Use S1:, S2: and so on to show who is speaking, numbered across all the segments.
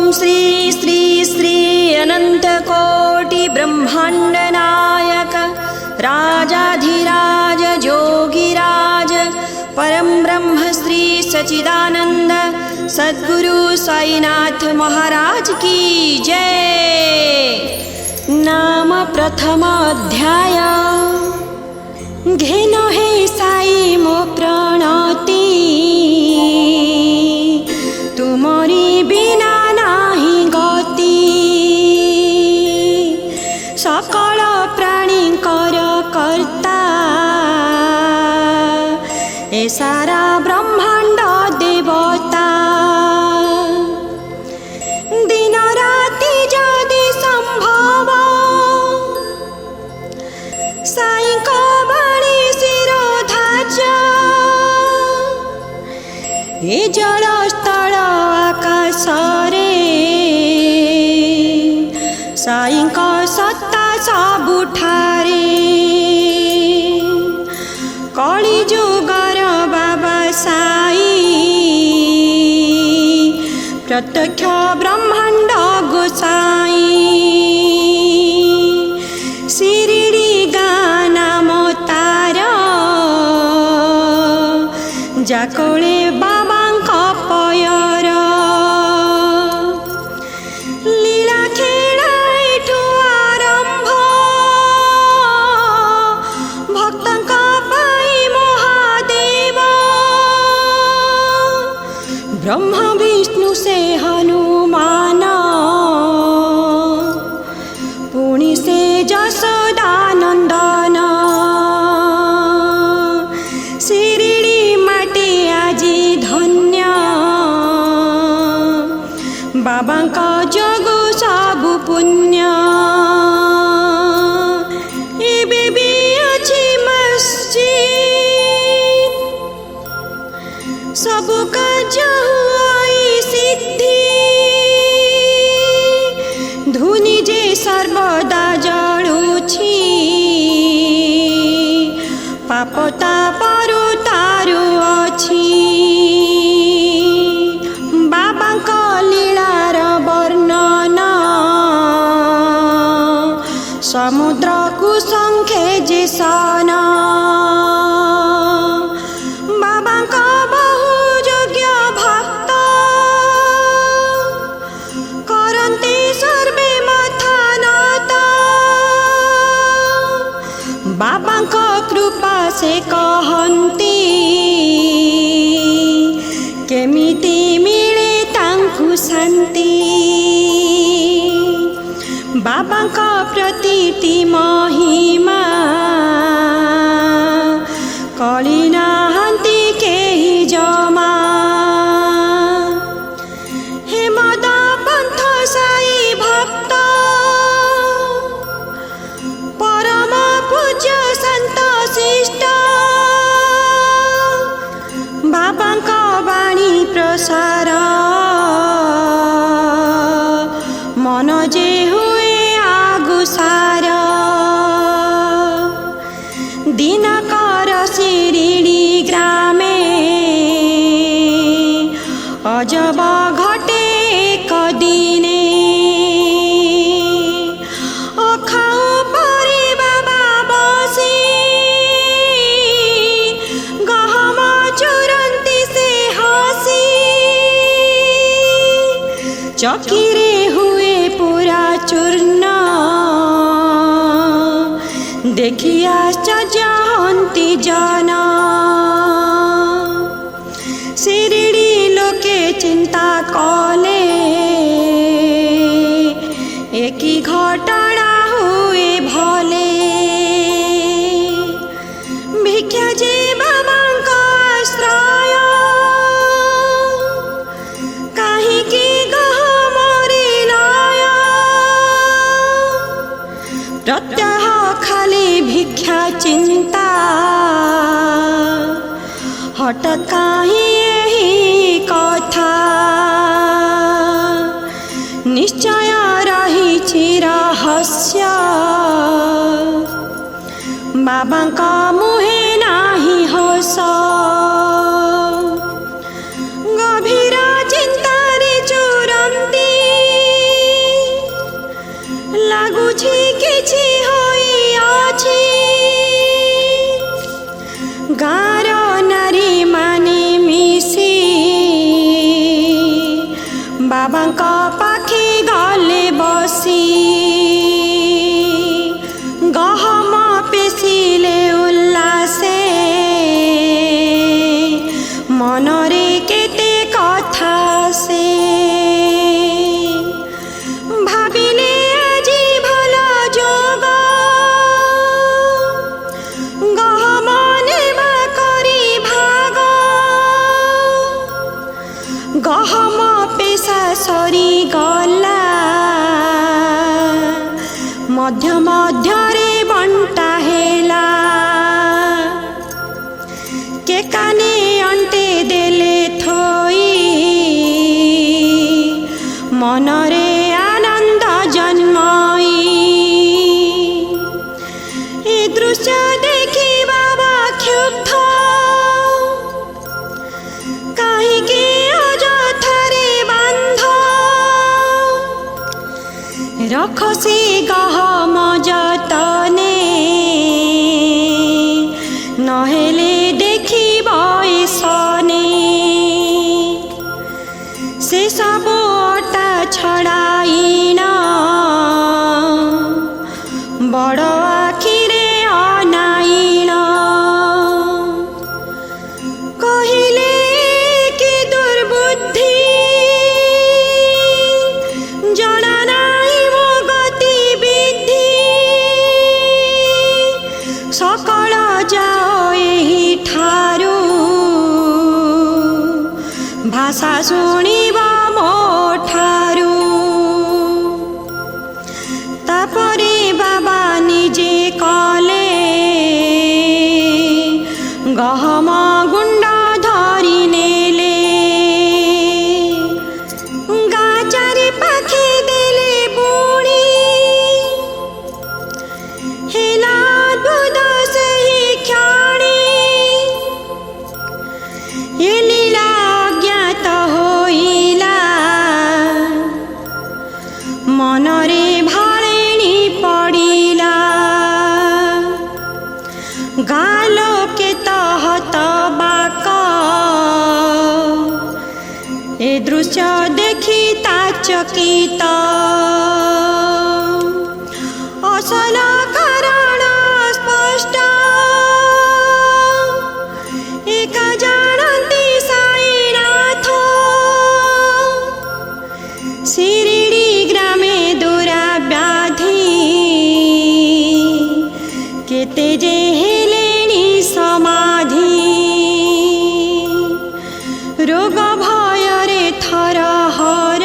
S1: श्री श्री श्री अनंतकोटि ब्रह्मांड नायक राजाधिराज जोगिराज परम ब्रह्म श्री सच्चिदानंद सद्गुरु साईनाथ महाराज की जय। नाम प्रथम अध्याय। घेन हे साई मो प्रणति, तुमरी बिना नाही गति। सकल प्राणी कर कर्ता, ए सारा ब्रह्मांड देवता। दिन राति जदि संभव, साईं बाणी शिरोधार्य। ए जल स्थल आकाशरे, साईं सत्ता सबुठारे। कली जुगर बाबा साई, प्रत्यक्ष ब्रह्मांड गोसाई। शिरडी गाँ नाम तार, जाकोळे बाबांक पयर। लीला खेला एठू आरंभ, भक्तंक पाई महादेव। ब्रह्मा विष्णु से हनुमान, पुणी से जसोदानंदन। शिरडी माटे आजी धन्य, बाबांक जगु सबु पुण्य। एबे भी अछि मस्जिद, सबु कार्य हुई सिद्धि। धुनि जे सर्वदा जळुछि, पाप तापरु तारु अछि। बाबांक लीलार वर्णन, समुद्र कुसंखे जे सन। बाबांक बहु योग्य भक्त, करन्ति सर्वे माथा नत। बाबांक कृपा से कहन्ति, केमिति मिले तांकु शांति। बाबांक प्रतिति महिमा, कली नाहंती केहि जमा। हेमद पंथ साई भक्त, परम पूज्य संत शिष्ट। बाबांक बाणी प्रसार, मन जे हुए आगुसार। दिनकर शिरडी ग्रामे, अजब घटे एक दिने। अखाउ परे बाबा बसी, गहम चुरंती से हसी। चकीरे हुए पूरा चूर्ण, देखि आश्चर्य हन्ति जन। शिरडी लोके चिंता कले, एकी घटना हुए भले। भिक्षा जे बाबांक आश्रय, काहिकी गहमरी लय। प्रत्यह खाली भिक्षा चिंता, हठात काहि एही कथा। निश्चय रहिछि रहस्य, बाबांक मुहे नाही हस। गभीर चिंतारे चुरंती, बाबाଙ୍କ पाखे गले बसी गहम पेसिले उल्लासे मनरे केते कथा से भाविले आजी भल जोग गहम नेबा करी भाग गहम पेशा सरी गला मध्य मध्यरे बंटा हेला के काने अंटे देले थोई मनरे आनंद जन्मई ए दृश्य देखी बाबा क्षुब्ध काहिके अजथरे बांध रखसी गहम जतने नहेले देखिब सने से सब अटा छड़ाइन बड़ आखिरे अनाइन कहिले कि दुर्बुद्धि जना नाई मो गतिविधि सकल जाओ एही ठारू भाषा शुणिबा मो ठारू तापरे बाबा निजे कले गहम गुंड धरी नेले गाँ चारि पाखे देले बुणी हेला अद्भुत सही क्षणी ये लीला अज्ञात होइला मनरे भाळेणी पडिला गाँ लोके तहत बाक ए दृश्य देखी चकित असल कारण स्पष्ट एक जानती साईनाथ शिरिडी ग्रामे दुराव्याधि केते जे हेलेणी समाधि रोग भयरे थरहर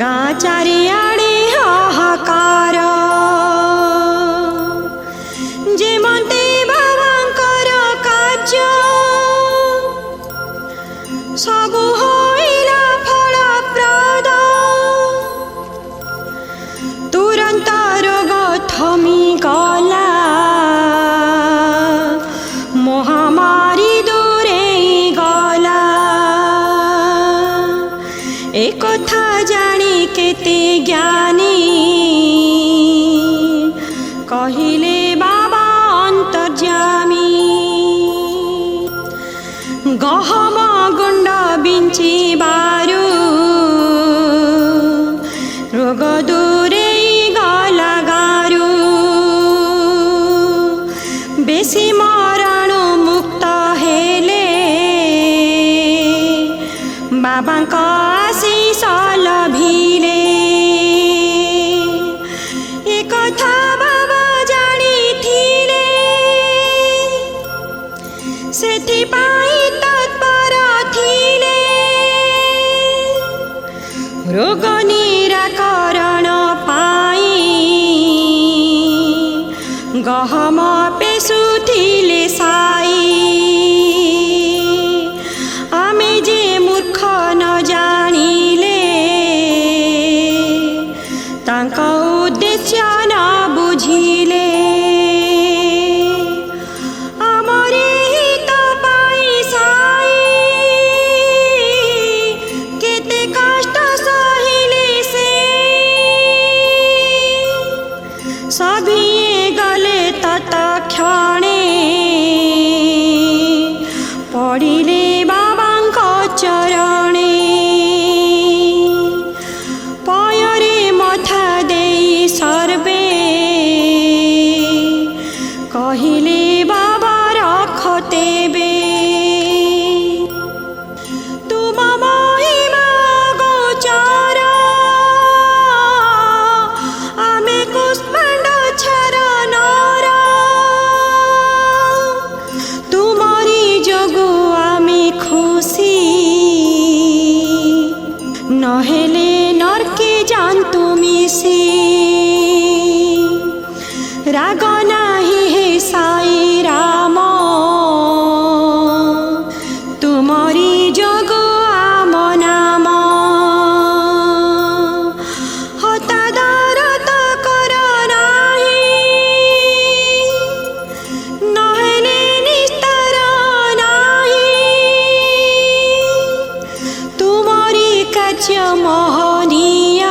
S1: गाँ चारिआडे हाहाकार जेमते बाबांकर कार्य सबु होइला फलप्रद तुरंत रोग थमी गला महामारी दूरे गला एक कथा जानी केते ज्ञानी कहिले बाबा अंतर्जामी गहम गुंड बिंची बारू रोग दूरे गला गारू बेसी मरण मुक्त हेले बाबांक आशीष लभिले ए कथा बाबा जानिथिले सेथिपाई तत्पर थिले रोग निराकरण पाई गहम पेसुथिले साई आमे जे मूर्ख न जानिले तांका उद्देश्य न बुझिले आमरे हित पाई साई केते कष्ट सहिले से सभी गले तत्क्षणे नहेले नरके जान्तु मिसी राग नाही हे साई राम तुमरी जग आम नाम हतादरत कर नाही नहेले निस्तार नाही तुमरी कार्य महनीय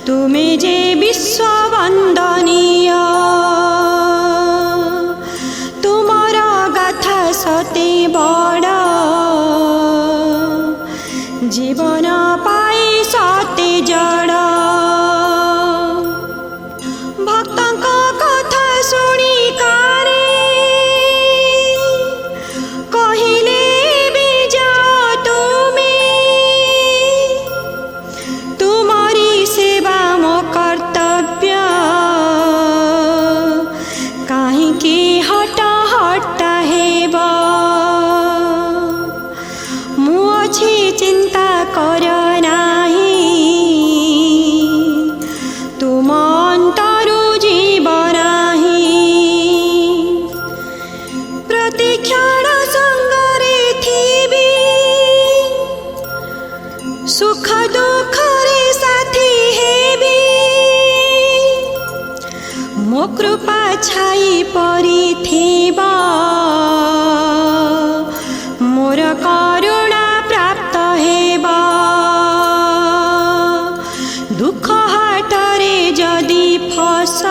S1: तुमे जे विश्व वंदनीय तुमर गाथा सते बड़ जीवन पाई सते जड़ भक्तଙ୍କ कथा शुणी कारे कहिले भी जाओ तुमे तुमरी सेवा मो कर्तव्य काहींकि हट हट हेब मु अछि चिंता कर नाही तुम अंतरु जीव नाही प्रतिक्षण संगरे थिबी सुख दुख रे साथी हेबी मो कृपा छाई परिथिबा मोर करुणा प्राप्त हेबा दुख हाटरे जदि फस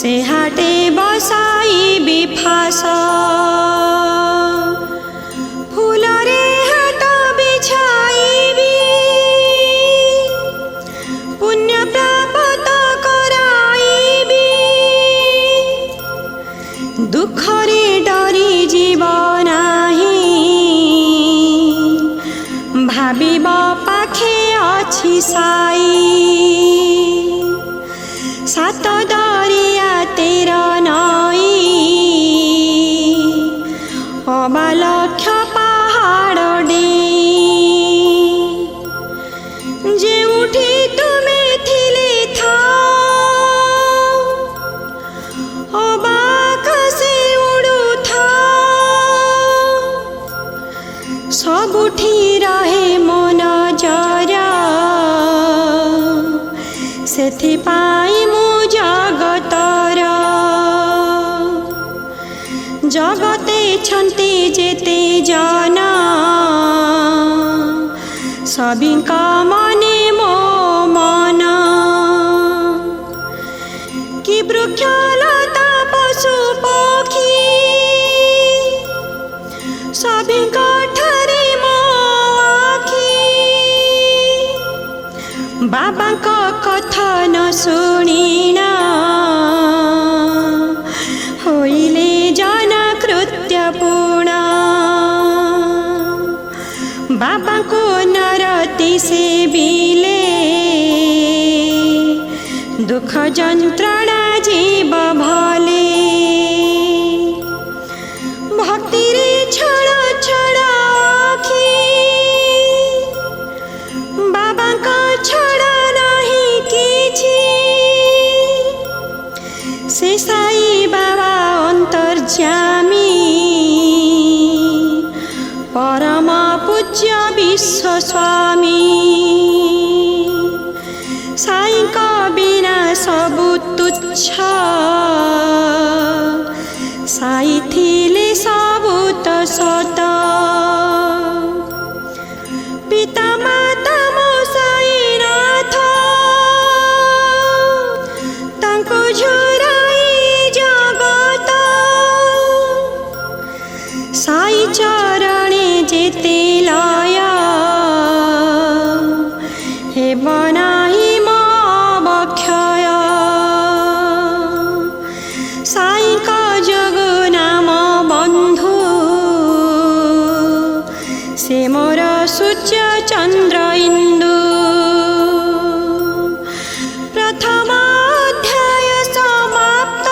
S1: से हाटे बसाई बिफास फूलरे हाट बिछाईबी पुण्य प्राप्त कराईबी दुखरे डरी जीव नाही भाबिब पाखे अछि साई सात दरिया तेर नई अबालक्ष पहाड़ डेई जेउठी तुमे थिले थाओ अबाक से उड़ू थाओ सबुठी रहे मन जरा सेथिपाई मु जगतर जगते छन्ति जेते जना सबिंका मने मो मन कि वृक्षलता पशु पक्षी सबिंका ठारे मो आखी बाबांक कथा न शुणिना होइले जना कृत्य पूर्ण बाबांको नरति सेविले दुख जंत्रणा जीव भले भक्ति रे छड़ छड़ आखी बाबांका छड़ा नहीं किछि से साई बाबा अंतर्जामी परम पूज्य विश्व स्वामी साई का बिना सबु तुच्छ साई थिले सबु त सत पिता माता मो साई नाथ तांको झुराई जगत साई चरणे जेते लय हे बनाही मो बक्षय साई का जग नाम बंधु से मोर सूर्य चंद्र इंदु प्रथम अध्याय समाप्त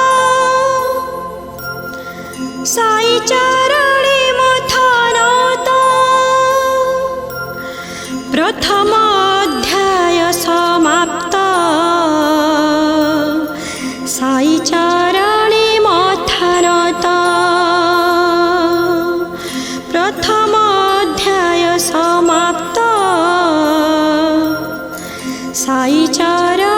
S1: साई चरणे मथनत प्रथम अध्याय समाप्त। साई चरण